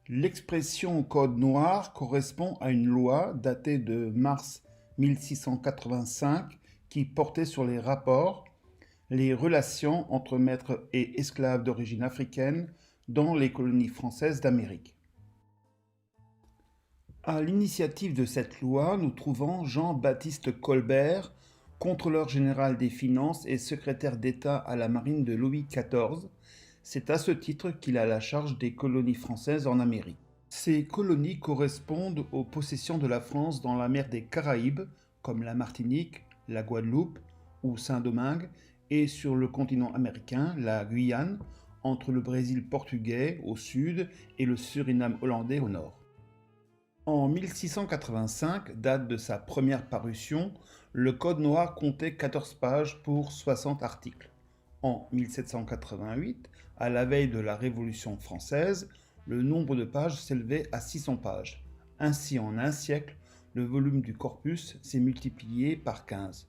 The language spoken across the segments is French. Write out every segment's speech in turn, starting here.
L'expression code noir correspond à une loi datée de mars 1685 qui portait sur les rapports, les relations entre maîtres et esclaves d'origine africaine dans les colonies françaises d'Amérique. À l'initiative de cette loi, nous trouvons Jean-Baptiste Colbert, contrôleur général des finances et secrétaire d'État à la marine de Louis XIV. C'est à ce titre qu'il a la charge des colonies françaises en Amérique. Ces colonies correspondent aux possessions de la France dans la mer des Caraïbes, comme la Martinique, la Guadeloupe ou Saint-Domingue, et sur le continent américain, la Guyane, entre le Brésil portugais au sud et le Suriname hollandais au nord. En 1685, date de sa première parution, le Code noir comptait 14 pages pour 60 articles. En 1788, à la veille de la Révolution française, le nombre de pages s'élevait à 600 pages. Ainsi, en un siècle, le volume du corpus s'est multiplié par 15.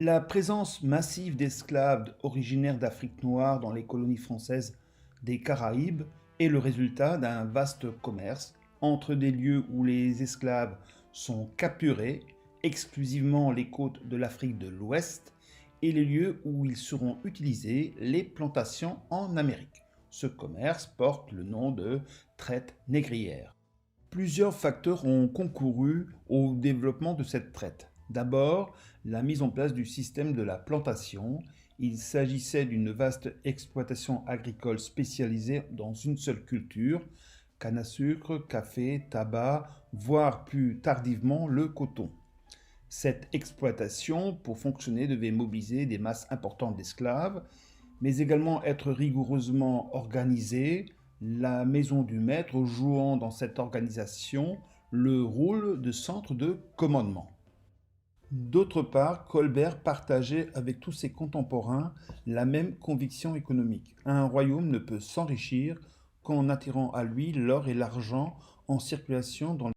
La présence massive d'esclaves originaires d'Afrique noire dans les colonies françaises des Caraïbes est le résultat d'un vaste commerce entre des lieux où les esclaves sont capturés, exclusivement les côtes de l'Afrique de l'Ouest, et les lieux où ils seront utilisés, les plantations en Amérique. Ce commerce porte le nom de traite négrière. Plusieurs facteurs ont concouru au développement de cette traite. D'abord, la mise en place du système de la plantation. Il s'agissait d'une vaste exploitation agricole spécialisée dans une seule culture, canne à sucre, café, tabac, voire plus tardivement le coton. Cette exploitation, pour fonctionner, devait mobiliser des masses importantes d'esclaves, mais également être rigoureusement organisée, la maison du maître jouant dans cette organisation le rôle de centre de commandement. D'autre part, Colbert partageait avec tous ses contemporains la même conviction économique. Un royaume ne peut s'enrichir qu'en attirant à lui l'or et l'argent en circulation dans